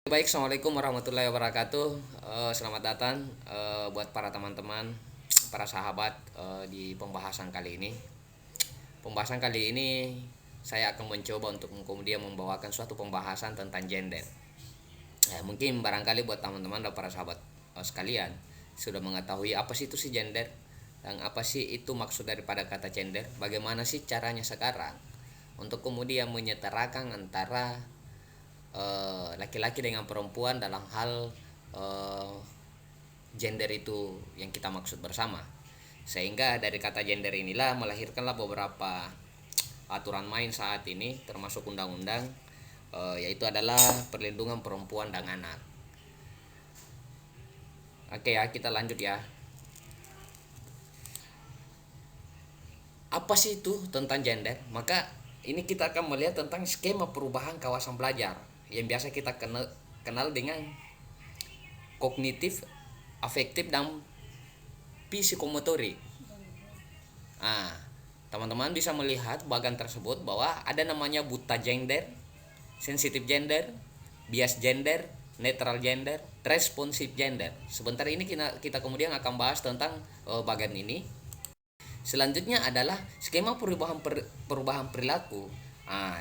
Baik, assalamualaikum warahmatullahi wabarakatuh. Selamat datang buat para teman-teman, para sahabat di pembahasan kali ini. Pembahasan kali ini saya akan mencoba untuk kemudian membawakan suatu pembahasan tentang gender. Mungkin barangkali buat teman-teman dan para sahabat sekalian sudah mengetahui apa sih itu si gender dan apa sih itu maksud daripada kata gender. Bagaimana sih caranya sekarang untuk kemudian menyetarakan antara laki-laki dengan perempuan dalam hal gender itu yang kita maksud bersama, sehingga dari kata gender inilah melahirkanlah beberapa aturan main saat ini termasuk undang-undang, yaitu adalah perlindungan perempuan dan anak. Oke ya, kita lanjut ya. Apa sih itu tentang gender? Maka ini kita akan melihat tentang skema perubahan kawasan belajar yang biasa kita kenal dengan kognitif, afektif, dan psikomotorik. Nah, teman-teman bisa melihat bagian tersebut bahwa ada namanya buta gender, sensitif gender, bias gender, netral gender, responsif gender. Sebentar ini kita kemudian akan bahas tentang bagian ini. Selanjutnya adalah skema perubahan perilaku.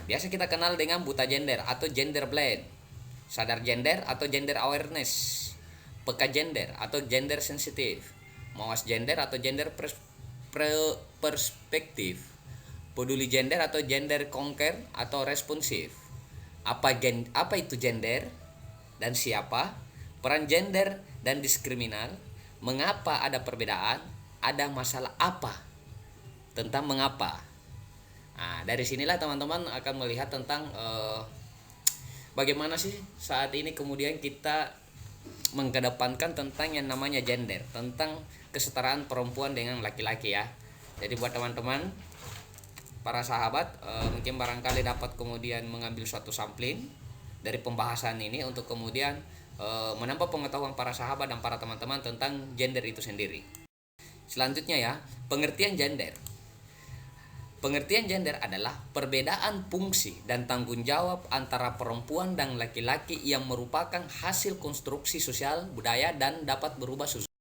Biasa kita kenal dengan buta gender atau gender blind, sadar gender atau gender awareness, peka gender atau gender sensitif, mawas gender atau gender perspektif, peduli gender atau gender conquer atau responsif. Apa itu gender dan siapa? Peran gender dan diskriminal. Mengapa ada perbedaan? Ada masalah apa tentang mengapa. Dari sinilah teman-teman akan melihat tentang bagaimana sih saat ini kemudian kita mengedepankan tentang yang namanya gender, tentang kesetaraan perempuan dengan laki-laki ya. Jadi buat teman-teman, para sahabat, mungkin barangkali dapat kemudian mengambil suatu sampling dari pembahasan ini untuk kemudian menambah pengetahuan para sahabat dan para teman-teman tentang gender itu sendiri. Selanjutnya ya, pengertian gender. Pengertian gender adalah perbedaan fungsi dan tanggung jawab antara perempuan dan laki-laki yang merupakan hasil konstruksi sosial budaya dan dapat berubah susunan.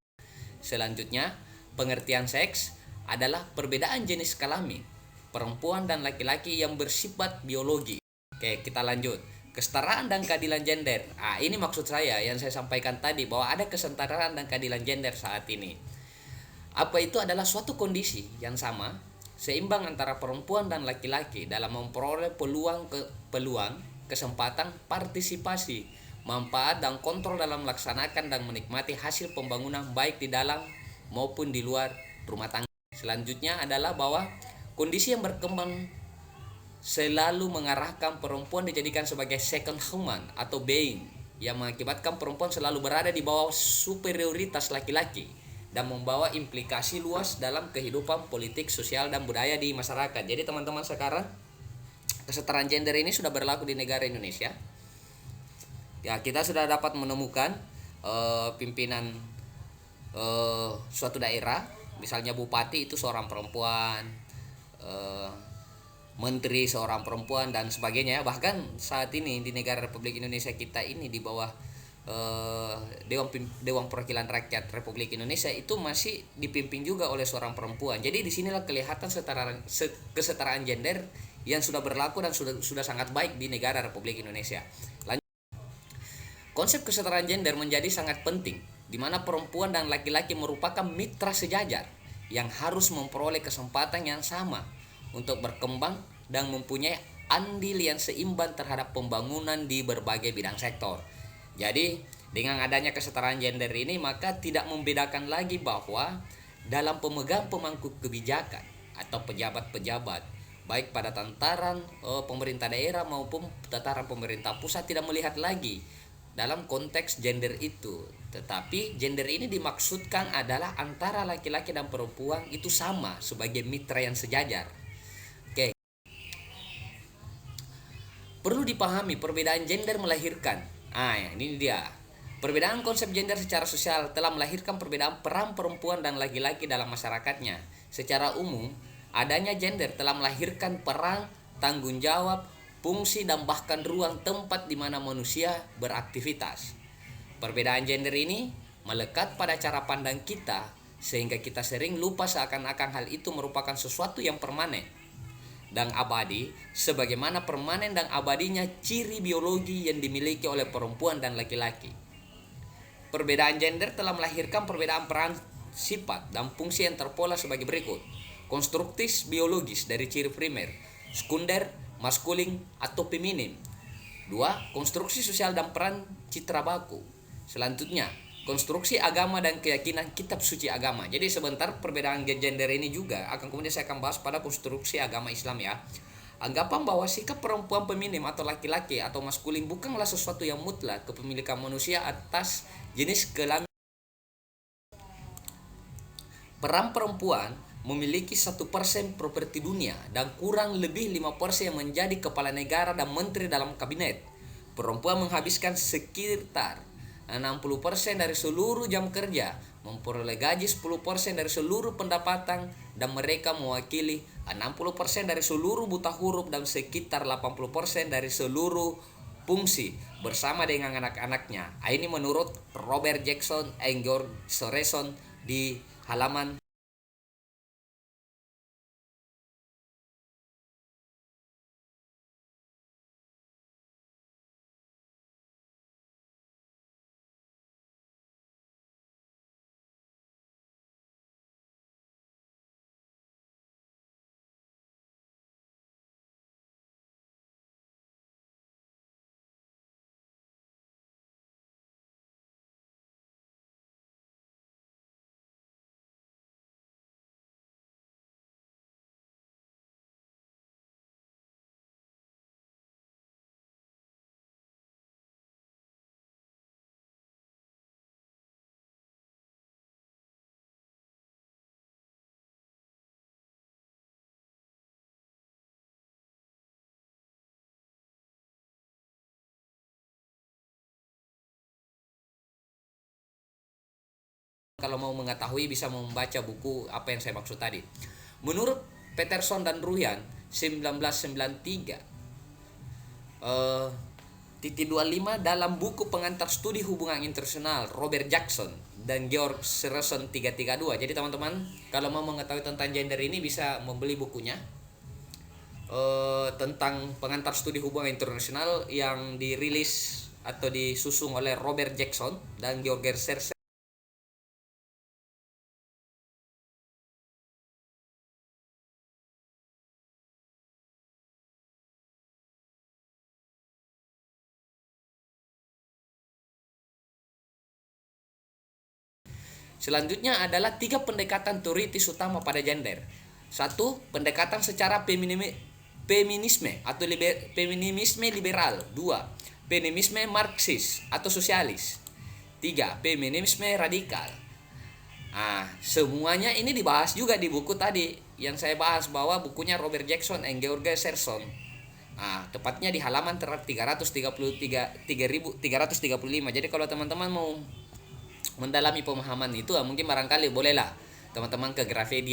Selanjutnya, pengertian seks adalah perbedaan jenis kelamin perempuan dan laki-laki yang bersifat biologi. Oke, kita lanjut. Kesetaraan dan keadilan gender. Ini maksud saya yang saya sampaikan tadi bahwa ada kesetaraan dan keadilan gender saat ini. Apa itu adalah suatu kondisi yang sama, seimbang antara perempuan dan laki-laki dalam memperoleh peluang, kesempatan, partisipasi, manfaat dan kontrol dalam melaksanakan dan menikmati hasil pembangunan baik di dalam maupun di luar rumah tangga. Selanjutnya adalah bahwa kondisi yang berkembang selalu mengarahkan perempuan dijadikan sebagai second human atau being yang mengakibatkan perempuan selalu berada di bawah superioritas laki-laki dan membawa implikasi luas dalam kehidupan politik, sosial, dan budaya di masyarakat. Jadi teman-teman sekarang kesetaraan gender ini sudah berlaku di negara Indonesia. Ya, kita sudah dapat menemukan pimpinan suatu daerah, misalnya bupati itu seorang perempuan, menteri seorang perempuan dan sebagainya. Bahkan saat ini di negara Republik Indonesia kita ini di bawah Dewan Perwakilan Rakyat Republik Indonesia itu masih dipimpin juga oleh seorang perempuan. Jadi disinilah kelihatan kesetaraan gender yang sudah berlaku dan sudah sangat baik di negara Republik Indonesia. Konsep kesetaraan gender menjadi sangat penting, di mana perempuan dan laki-laki merupakan mitra sejajar yang harus memperoleh kesempatan yang sama untuk berkembang dan mempunyai andil yang seimbang terhadap pembangunan di berbagai bidang sektor. Jadi dengan adanya kesetaraan gender ini maka tidak membedakan lagi bahwa dalam pemegang pemangku kebijakan atau pejabat-pejabat baik pada tataran pemerintah daerah maupun tataran pemerintah pusat tidak melihat lagi dalam konteks gender itu, tetapi gender ini dimaksudkan adalah antara laki-laki dan perempuan itu sama sebagai mitra yang sejajar. Oke. Perlu dipahami perbedaan gender melahirkan. Ini dia. Perbedaan konsep gender secara sosial telah melahirkan perbedaan peran perempuan dan laki-laki dalam masyarakatnya. Secara umum, adanya gender telah melahirkan peran, tanggung jawab, fungsi dan bahkan ruang tempat di mana manusia beraktivitas. Perbedaan gender ini melekat pada cara pandang kita sehingga kita sering lupa seakan-akan hal itu merupakan sesuatu yang permanen dan abadi, sebagaimana permanen dan abadinya ciri biologi yang dimiliki oleh perempuan dan laki-laki. Perbedaan gender telah melahirkan perbedaan peran, sifat, dan fungsi yang terpola sebagai berikut. Konstruktif biologis dari ciri primer, sekunder, maskulin, atau feminin. 2. Konstruksi sosial dan peran citra baku. Selanjutnya, konstruksi agama dan keyakinan kitab suci agama. Jadi sebentar perbedaan gender ini juga kemudian saya akan bahas pada konstruksi agama Islam ya. Anggapan bahwa sikap perempuan feminim atau laki-laki atau maskulin bukanlah sesuatu yang mutlak kepemilikan manusia atas jenis kelamin. Peran perempuan memiliki 1% properti dunia dan kurang lebih 5% yang menjadi kepala negara dan menteri dalam kabinet. Perempuan menghabiskan sekitar 60% dari seluruh jam kerja, memperoleh gaji 10% dari seluruh pendapatan, dan mereka mewakili 60% dari seluruh buta huruf dan sekitar 80% dari seluruh fungsi bersama dengan anak-anaknya. Ini menurut Robert Jackson and George Sorenson di halaman. Kalau mau mengetahui bisa membaca buku apa yang saya maksud tadi. Menurut Peterson dan Ruyan 1993 titik 25 dalam buku pengantar studi hubungan internasional Robert Jackson dan George Sorenson 332. Jadi teman-teman kalau mau mengetahui tentang gender ini bisa membeli bukunya tentang pengantar studi hubungan internasional yang dirilis atau disusung oleh Robert Jackson dan George Sorenson. Selanjutnya adalah 3 pendekatan teoritis utama pada gender. 1. Pendekatan secara feminisme atau feminisme liberal. 2. Feminisme marxis atau sosialis. 3. Feminisme radikal. Semuanya ini dibahas juga di buku tadi yang saya bahas, bahwa bukunya Robert Jackson and George Sorenson. Tepatnya di halaman 335. Jadi kalau teman-teman mau mendalami pemahaman itu, mungkin barangkali bolehlah teman-teman ke Graphedi.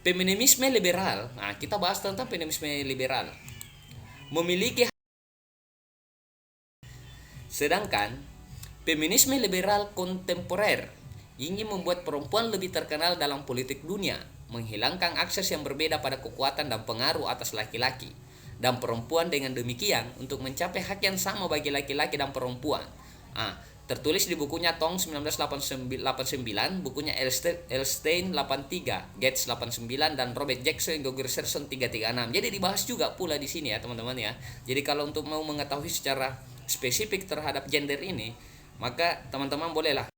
Feminisme liberal. Kita bahas tentang feminisme liberal. Memiliki sedangkan feminisme liberal kontemporer ingin membuat perempuan lebih terkenal dalam politik dunia, menghilangkan akses yang berbeda pada kekuatan dan pengaruh atas laki-laki dan perempuan dengan demikian untuk mencapai hak yang sama bagi laki-laki dan perempuan. Tertulis di bukunya Tong 1989, bukunya Elstein 83, Gates 89, dan Robert Jackson Gogerson 336. Jadi dibahas juga pula di sini ya teman-teman ya. Jadi kalau untuk mau mengetahui secara spesifik terhadap gender ini, maka teman-teman bolehlah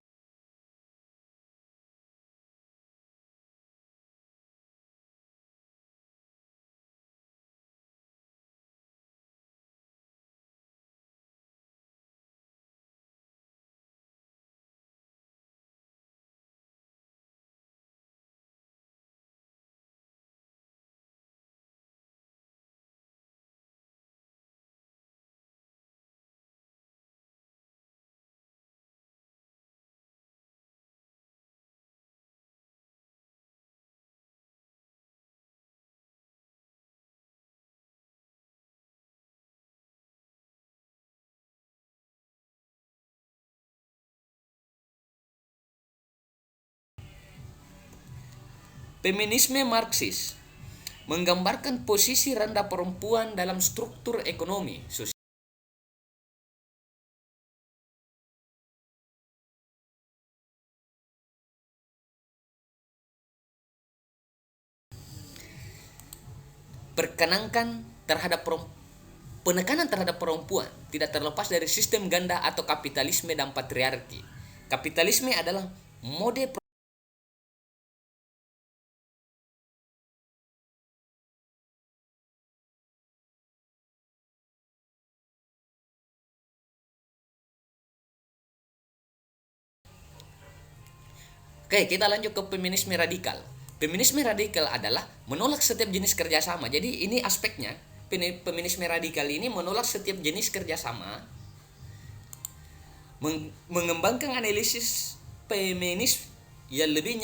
Feminisme Marxis menggambarkan posisi rendah perempuan dalam struktur ekonomi, sosial. Penekanan terhadap perempuan tidak terlepas dari sistem ganda atau kapitalisme dan patriarki. Kapitalisme adalah mode Oke, kita lanjut ke feminisme radikal. Feminisme radikal adalah menolak setiap jenis kerjasama. Jadi ini aspeknya, feminisme radikal ini menolak setiap jenis kerjasama, mengembangkan analisis feminis yang lebih